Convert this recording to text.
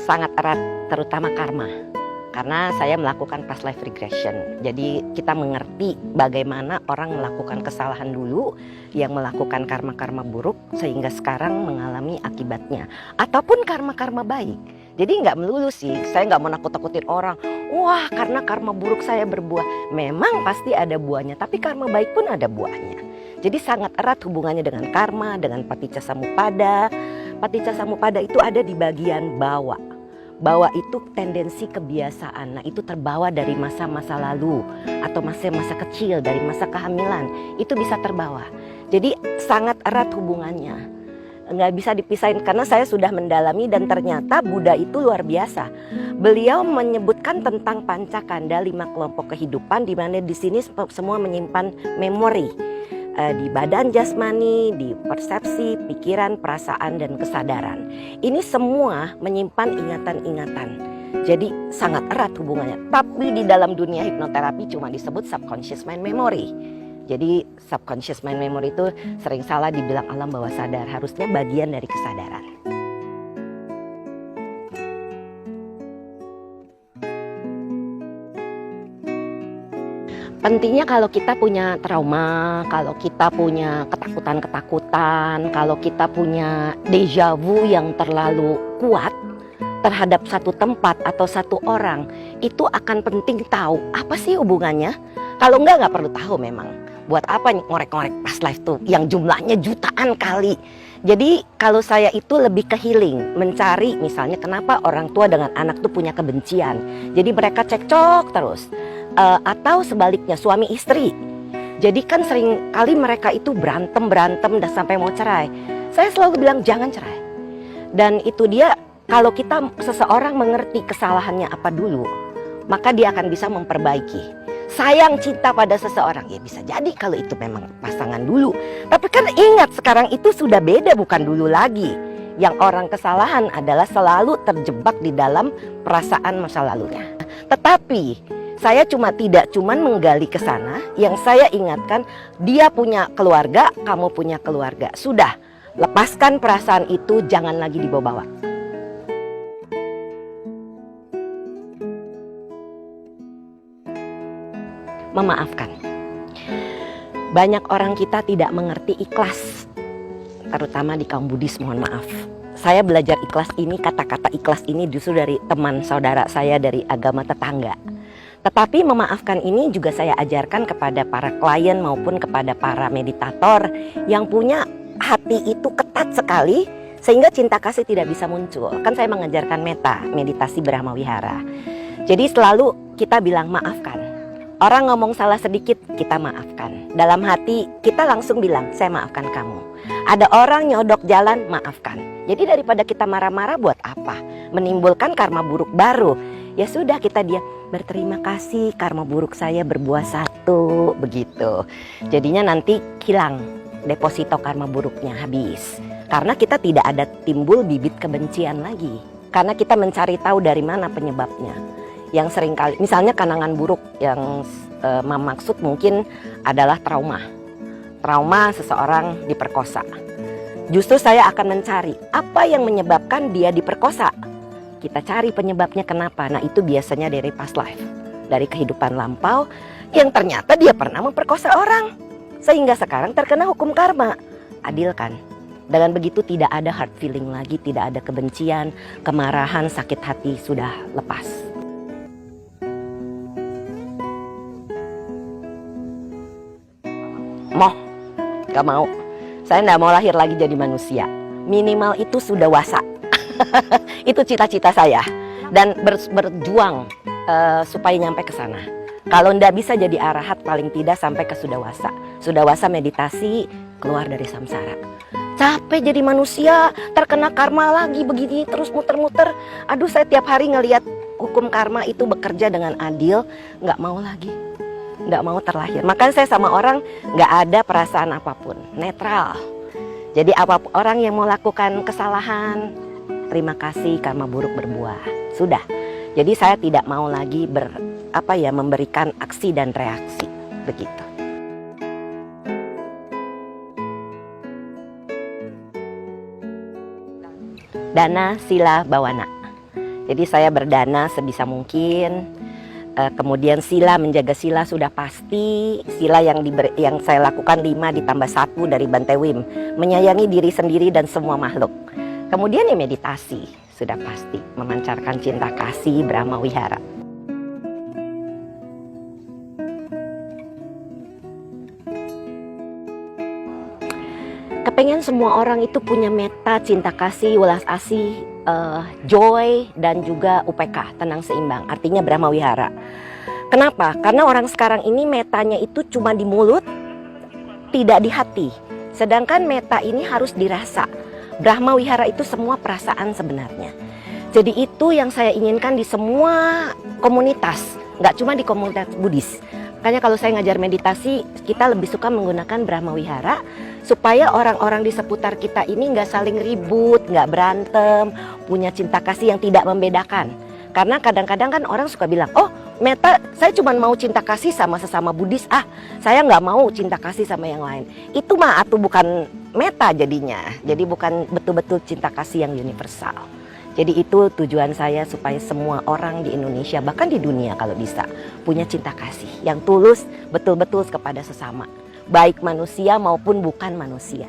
sangat erat, terutama karma. Karena saya melakukan past life regression. Jadi kita mengerti bagaimana orang melakukan kesalahan dulu, yang melakukan karma-karma buruk sehingga sekarang mengalami akibatnya. Ataupun karma-karma baik. Jadi nggak melulu sih, saya nggak mau nakut-nakutin orang. Wah, karena karma buruk saya berbuah. Memang pasti ada buahnya, tapi karma baik pun ada buahnya. Jadi sangat erat hubungannya dengan karma, dengan paticca samuppada. Paticca samuppada itu ada di bagian bawah. Bawah itu tendensi kebiasaan. Nah, itu terbawa dari masa-masa lalu atau masa-masa kecil, dari masa kehamilan. Itu bisa terbawa. Jadi sangat erat hubungannya. Nggak bisa dipisahin karena saya sudah mendalami dan ternyata Buddha itu luar biasa. Beliau menyebutkan tentang pancakanda, 5 kelompok kehidupan, di mana di sini semua menyimpan memori. Di badan jasmani, di persepsi, pikiran, perasaan, dan kesadaran. Ini semua menyimpan ingatan-ingatan. Jadi sangat erat hubungannya. Tapi di dalam dunia hipnoterapi cuma disebut subconscious mind memory. Jadi subconscious mind memory itu sering salah dibilang alam bawah sadar. Harusnya bagian dari kesadaran. Pentingnya kalau kita punya trauma, kalau kita punya ketakutan-ketakutan, kalau kita punya deja vu yang terlalu kuat terhadap satu tempat atau satu orang, itu akan penting tahu apa sih hubungannya. Kalau nggak perlu tahu memang. Buat apa ngorek-ngorek past life tuh yang jumlahnya jutaan kali. Jadi kalau saya itu lebih ke healing, mencari misalnya kenapa orang tua dengan anak tuh punya kebencian. Jadi mereka cekcok terus. Atau sebaliknya suami istri. Jadi kan sering kali mereka itu berantem dan sampai mau cerai. Saya selalu bilang jangan cerai. Dan itu dia, kalau kita seseorang mengerti kesalahannya apa dulu, maka dia akan bisa memperbaiki. Sayang cinta pada seseorang, ya bisa jadi kalau itu memang pasangan dulu. Tapi kan ingat sekarang itu sudah beda, bukan dulu lagi. Yang orang kesalahan adalah selalu terjebak di dalam perasaan masa lalunya. Tetapi saya tidak cuma menggali ke sana, yang saya ingatkan dia punya keluarga, kamu punya keluarga. Sudah, lepaskan perasaan itu, jangan lagi dibawa-bawa. Memaafkan. Banyak orang kita tidak mengerti ikhlas, terutama di kaum Buddhis, mohon maaf. Saya belajar ikhlas ini, kata-kata ikhlas ini justru dari teman saudara saya dari agama tetangga. Tetapi memaafkan ini juga saya ajarkan kepada para klien maupun kepada para meditator yang punya hati itu ketat sekali sehingga cinta kasih tidak bisa muncul. Kan saya mengajarkan meta, meditasi Brahma Wihara. Jadi selalu kita bilang maafkan. Orang ngomong salah sedikit, kita maafkan. Dalam hati kita langsung bilang, saya maafkan kamu. Ada orang nyodok jalan, maafkan. Jadi daripada kita marah-marah buat apa? Menimbulkan karma buruk baru. Ya sudah, kita dia berterima kasih, karma buruk saya berbuah 1, begitu. Jadinya nanti hilang deposito karma buruknya, habis. Karena kita tidak ada timbul bibit kebencian lagi. Karena kita mencari tahu dari mana penyebabnya. Yang sering kali, misalnya kenangan buruk yang maksud mungkin adalah trauma. Trauma seseorang diperkosa. Justru saya akan mencari apa yang menyebabkan dia diperkosa. Kita cari penyebabnya kenapa. Nah, itu biasanya dari past life, dari kehidupan lampau yang ternyata dia pernah memperkosa orang sehingga sekarang terkena hukum karma. Adil kan? Dengan begitu tidak ada hard feeling lagi, tidak ada kebencian, kemarahan, sakit hati sudah lepas. Gak mau. Saya gak mau lahir lagi jadi manusia. Minimal itu sudah wasa. Itu cita-cita saya. Dan berjuang supaya nyampe ke sana. Kalau ndak bisa jadi arahat, paling tidak sampai ke sudawasa. Sudawasa meditasi, keluar dari samsara. Capek jadi manusia, terkena karma lagi begini terus muter-muter. Aduh, saya tiap hari ngelihat hukum karma itu bekerja dengan adil, nggak mau lagi, nggak mau terlahir. Makanya saya sama orang nggak ada perasaan apapun, netral. Jadi apapun orang yang mau lakukan kesalahan, terima kasih, karma buruk berbuah. Sudah. Jadi saya tidak mau lagi memberikan aksi dan reaksi begitu. Dana Sila Bawana. Jadi saya berdana sebisa mungkin. Kemudian sila, menjaga sila sudah pasti. Sila yang saya lakukan 5 ditambah 1 dari Bante Wim, menyayangi diri sendiri dan semua makhluk. Kemudian ya meditasi sudah pasti, memancarkan cinta kasih Brahma Wihara. Kepengen semua orang itu punya metta, cinta kasih, welas asih, joy, dan juga UPK, tenang seimbang, artinya Brahma Wihara. Kenapa? Karena orang sekarang ini metanya itu cuma di mulut, tidak di hati. Sedangkan metta ini harus dirasa. Brahma Wihara itu semua perasaan sebenarnya. Jadi itu yang saya inginkan di semua komunitas, nggak cuma di komunitas Buddhis. Makanya kalau saya ngajar meditasi, kita lebih suka menggunakan Brahma Wihara supaya orang-orang di seputar kita ini nggak saling ribut, nggak berantem, punya cinta kasih yang tidak membedakan. Karena kadang-kadang kan orang suka bilang, oh metta saya cuma mau cinta kasih sama sesama Buddhis, saya nggak mau cinta kasih sama yang lain. Itu mah atau bukan metta jadinya, jadi bukan betul-betul cinta kasih yang universal. Jadi itu tujuan saya supaya semua orang di Indonesia, bahkan di dunia kalau bisa, punya cinta kasih yang tulus betul-betul kepada sesama. Baik manusia maupun bukan manusia.